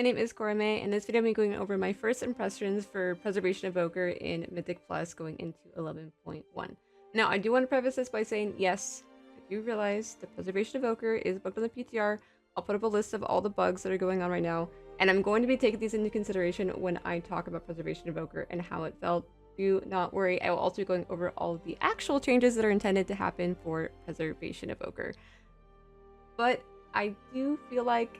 My name is Korame, and in this video I'm going over my first impressions for Preservation Evoker in Mythic Plus going into 11.1. Now, I do want to preface this by saying, yes, I do realize the Preservation Evoker is booked on the PTR. I'll put up a list of all the bugs that are going on right now, and I'm going to be taking these into consideration when I talk about Preservation Evoker and how it felt. Do not worry, I will also be going over all of the actual changes that are intended to happen for Preservation Evoker. But I do feel like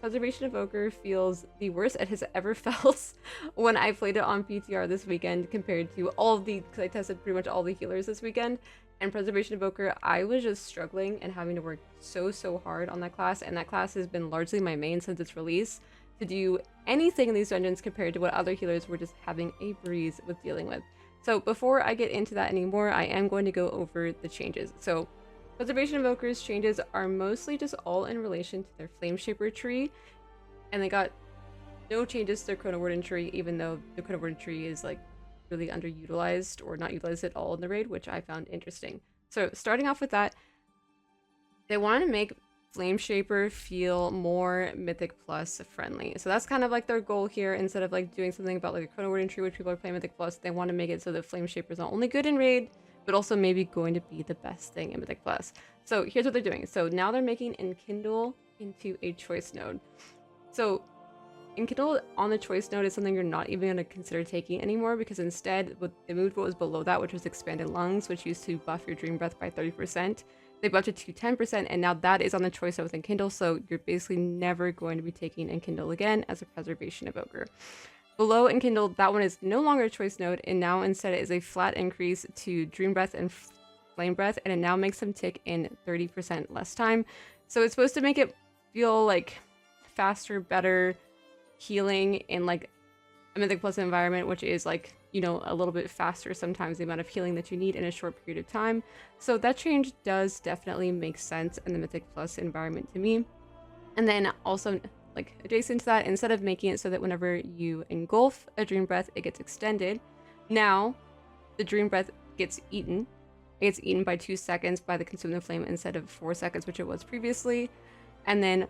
Preservation Evoker feels the worst it has ever felt when I played it on PTR this weekend compared to all of the, because I tested pretty much all the healers this weekend, and Preservation Evoker, I was just struggling and having to work so hard on that class, and that class has been largely my main since its release, to do anything in these dungeons compared to what other healers were just having a breeze with dealing with. So before I get into that anymore, I am going to go over the changes. So Preservation Evoker's changes are mostly just all in relation to their Flame Shaper tree, and they got no changes to their Chronowarden tree, even though the Chronowarden tree is like really underutilized or not utilized at all in the raid, which I found interesting. So starting off with that, they want to make Flame Shaper feel more Mythic Plus friendly. So that's kind of like their goal here. Instead of like doing something about like a Chronowarden tree, which people are playing Mythic Plus, they want to make it so that Flame Shaper is not only good in raid, but also maybe going to be the best thing in Mythic Plus. So here's what they're doing. So now they're making Enkindle into a choice node. So Enkindle on the choice node is something you're not even going to consider taking anymore, because instead they moved what was below that, which was Expanded Lungs, which used to buff your Dream Breath by 30%. They buffed it to 10%, and now that is on the choice node with Enkindle, so you're basically never going to be taking Enkindle again as a Preservation Evoker. Below Enkindle, that one is no longer a choice node, and now instead it is a flat increase to Dream Breath and Flame Breath, and it now makes them tick in 30% less time. So it's supposed to make it feel like faster, better healing in like a Mythic Plus environment, which is like, you know, a little bit faster sometimes the amount of healing that you need in a short period of time. So that change does definitely make sense in the Mythic Plus environment to me. And then also, like adjacent to that, instead of making it so that whenever you engulf a Dream Breath, it gets extended, now the Dream Breath gets eaten. It gets eaten by 2 seconds by the Consume the Flame instead of 4 seconds, which it was previously. And then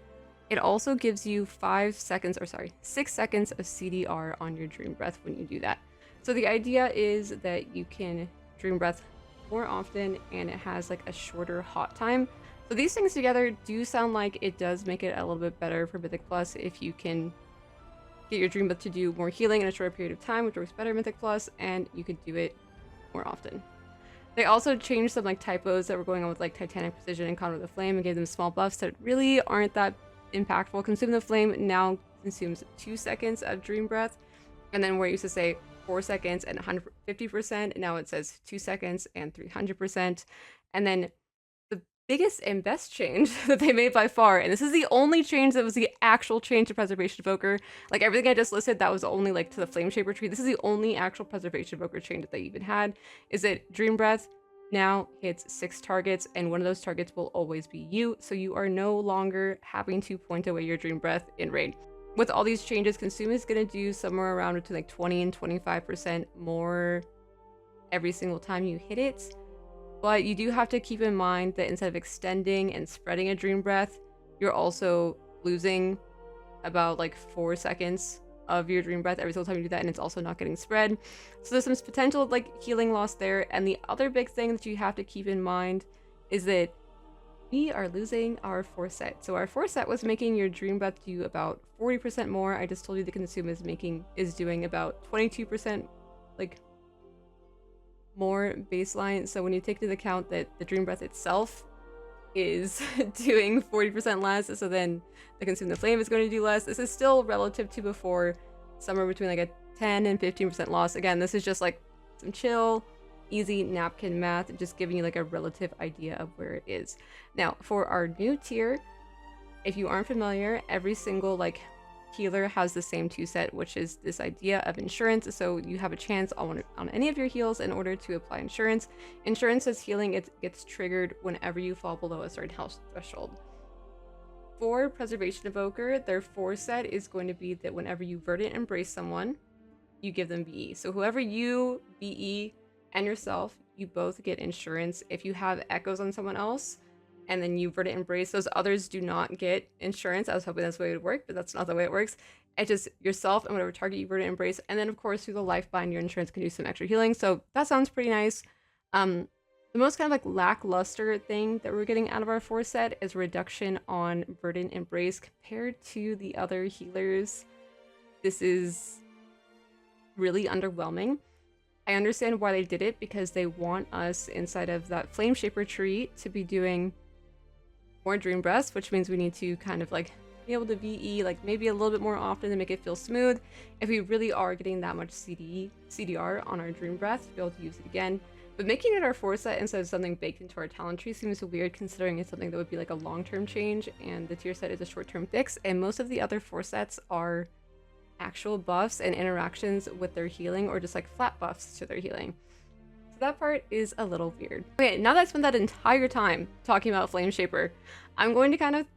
it also gives you 6 seconds of CDR on your Dream Breath when you do that. So the idea is that you can Dream Breath more often, and it has like a shorter hot time. So these things together do sound like it does make it a little bit better for Mythic Plus if you can get your Dream Breath to do more healing in a shorter period of time, which works better in Mythic Plus, and you could do it more often. They also changed some like typos that were going on with like Titanic Precision and Conduit the Flame, and gave them small buffs that really aren't that impactful. Consume the Flame now consumes 2 seconds of Dream Breath, and then where it used to say 4 seconds and 150%, now it says 2 seconds and 300%. And then the biggest and best change that they made by far, and this is the only change that was the actual change to Preservation Evoker, like everything I just listed that was only like to the Flame Shaper tree, this is the only actual Preservation Evoker change that they even had, is that Dream Breath now hits 6 targets, and one of those targets will always be you, so you are no longer having to point away your Dream Breath in raid. With all these changes, Consume is going to do somewhere around between like 20 and 25% more every single time you hit it, but you do have to keep in mind that instead of extending and spreading a Dream Breath, you're also losing about like 4 seconds of your Dream Breath every single time you do that, and it's also not getting spread. So there's some potential like healing loss there. And the other big thing that you have to keep in mind is that we are losing our Foresight. So our Foresight was making your Dream Breath do about 40% more. I just told you the Consume is doing about 22% like more baseline. So when you take into account that the Dream Breath itself is doing 40% less, so then the Consume the Flame is going to do less. This is still relative to before, somewhere between like a 10 and 15% loss. Again, this is just like some chill, easy napkin math, just giving you like a relative idea of where it is. Now, for our new tier, if you aren't familiar, every single like healer has the same 2 set, which is this idea of insurance. So you have a chance on any of your heals in order to apply insurance. Insurance says healing, it gets triggered whenever you fall below a certain health threshold. For Preservation Evoker, their 4 set is going to be that whenever you Verdant Embrace someone, you give them BE. So whoever you BE and yourself, you both get insurance. If you have echoes on someone else, and then you Verdant Embrace. Those others do not get insurance. I was hoping that's the way it would work, but that's not the way it works. It's just yourself and whatever target you Verdant Embrace. And then, of course, through the life bind, your insurance can do some extra healing. So that sounds pretty nice. The most kind of like lackluster thing that we're getting out of our 4 set is reduction on Verdant Embrace compared to the other healers. This is really underwhelming. I understand why they did it, because they want us inside of that Flame Shaper tree to be doing more Dream Breaths, which means we need to kind of like be able to VE like maybe a little bit more often to make it feel smooth. If we really are getting that much CDR on our Dream Breath, to be able to use it again. But making it our 4 set instead of something baked into our talent tree seems weird, considering it's something that would be like a long-term change, and the tier set is a short-term fix, and most of the other 4 sets are actual buffs and interactions with their healing, or just like flat buffs to their healing. So that part is a little weird. Okay, now that I spent that entire time talking about Flame Shaper, I'm going to kind of,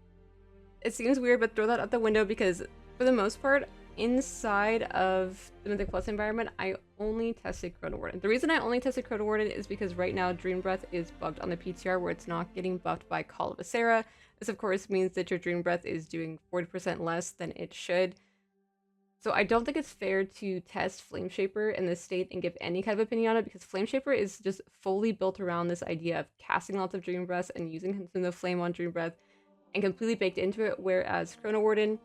it seems weird, but throw that out the window, because for the most part, inside of the Mythic Plus environment, I only tested Chronowarden. The reason I only tested Chronowarden is because right now Dream Breath is bugged on the PTR, where it's not getting buffed by Call of Asera. This of course means that your Dream Breath is doing 40% less than it should. So I don't think it's fair to test Flame Shaper in this state and give any kind of opinion on it, because Flame Shaper is just fully built around this idea of casting lots of Dream Breaths and using Consume the Flame on Dream Breath and completely baked into it, whereas Chronowarden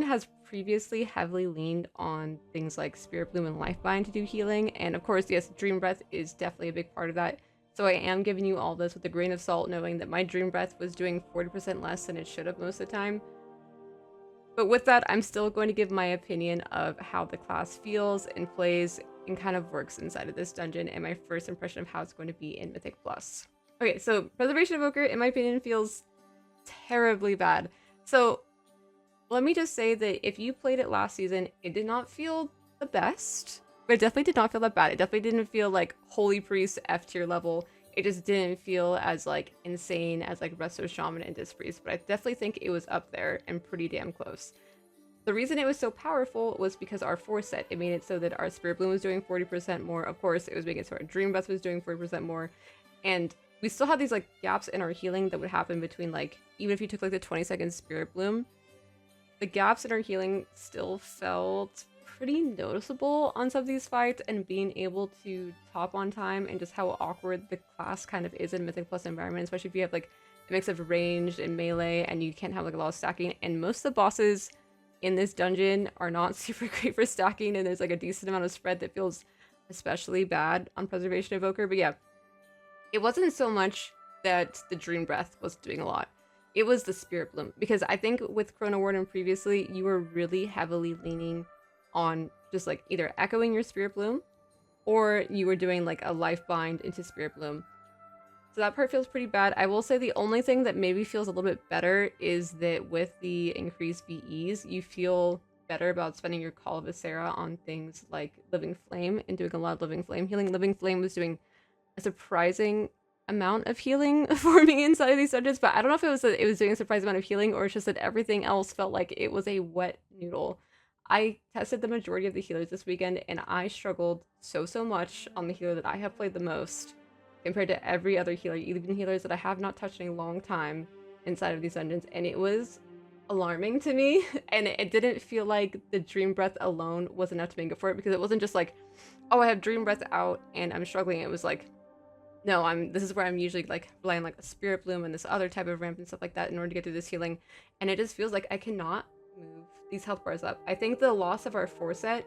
has previously heavily leaned on things like Spirit Bloom and Lifebind to do healing, and of course, yes, Dream Breath is definitely a big part of that. So I am giving you all this with a grain of salt, knowing that my Dream Breath was doing 40% less than it should have most of the time. But with that, I'm still going to give my opinion of how the class feels and plays and kind of works inside of this dungeon, and my first impression of how it's going to be in Mythic Plus. Okay, so Preservation Evoker, in my opinion, feels terribly bad. So let me just say that if you played it last season, it did not feel the best, but it definitely did not feel that bad. It definitely didn't feel like Holy Priest F tier level. It just didn't feel as like insane as like Resto Shaman and Disc Priest, but I definitely think it was up there and pretty damn close. The reason it was so powerful was because our 4 set, it made it so that our Spirit Bloom was doing 40% more. Of course, it was making it so our Dream Breath was doing 40% more. And we still had these like gaps in our healing that would happen between like, even if you took like the 20-second Spirit Bloom, the gaps in our healing still felt pretty noticeable on some of these fights, and being able to top on time, and just how awkward the class kind of is in Mythic Plus environment, especially if you have like a mix of ranged and melee and you can't have like a lot of stacking. And most of the bosses in this dungeon are not super great for stacking, and there's like a decent amount of spread that feels especially bad on Preservation Evoker. But yeah, it wasn't so much that the Dream Breath was doing a lot. It was the Spirit Bloom, because I think with Chronowarden previously, you were really heavily leaning on just like either echoing your Spirit Bloom, or you were doing like a life bind into Spirit Bloom. So that part feels pretty bad. I will say the only thing that maybe feels a little bit better is that with the increased VEs, you feel better about spending your Call of Asera on things like Living Flame and doing a lot of Living Flame healing. Living Flame was doing a surprising amount of healing for me inside of these dungeons, but I don't know if it was that it was doing a surprising amount of healing, or it's just that everything else felt like it was a wet noodle. I tested the majority of the healers this weekend, and I struggled so much on the healer that I have played the most compared to every other healer, even healers that I have not touched in a long time inside of these dungeons, and it was alarming to me. And it didn't feel like the Dream Breath alone was enough to make up for it, because it wasn't just like, oh, I have Dream Breath out and I'm struggling. It was like, no, this is where I'm usually like relying like a Spirit Bloom and this other type of ramp and stuff like that in order to get through this healing, and it just feels like I cannot move these health bars up. I think the loss of our 4 set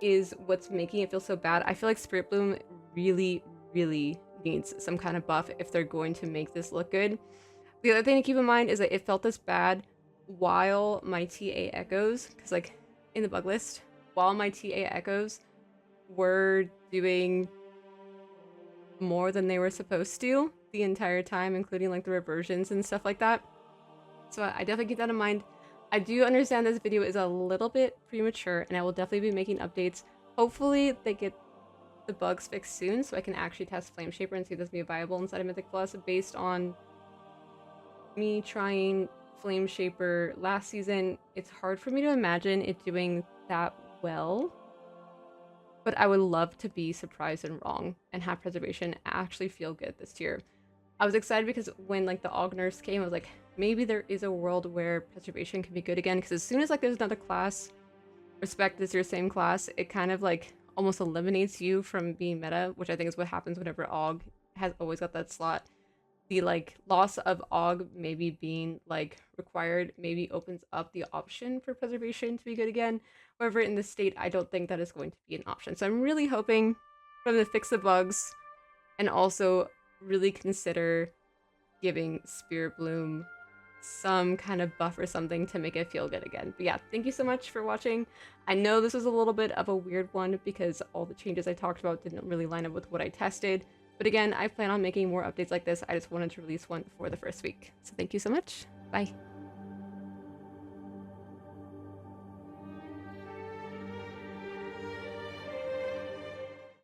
is what's making it feel so bad. I feel like Spirit Bloom really needs some kind of buff if they're going to make this look good. The other thing to keep in mind is that it felt this bad while my TA echoes, because like in the bug list, while my TA echoes were doing more than they were supposed to the entire time, including like the reversions and stuff like that. So I definitely keep that in mind. I do understand this video is a little bit premature, and I will definitely be making updates. Hopefully they get the bugs fixed soon, so I can actually test Flame Shaper and see if this will be viable inside of Mythic Plus. Based on me trying Flame Shaper last season, it's hard for me to imagine it doing that well. But I would love to be surprised and wrong and have Preservation actually feel good this tier. I was excited because when like the Aug nerfs came, I was like, maybe there is a world where preservation can be good again. Because as soon as like there's another class, respect is your same class, it kind of like almost eliminates you from being meta, which I think is what happens whenever Aug has always got that slot. The like loss of Aug maybe being like required maybe opens up the option for preservation to be good again. However, in this state, I don't think that is going to be an option. So I'm really hoping for them to fix the bugs and also really consider giving Spirit Bloom some kind of buff or something to make it feel good again. But yeah, thank you so much for watching. I know this was a little bit of a weird one because all the changes I talked about didn't really line up with what I tested. But again, I plan on making more updates like this. I just wanted to release one for the first week. So thank you so much. Bye.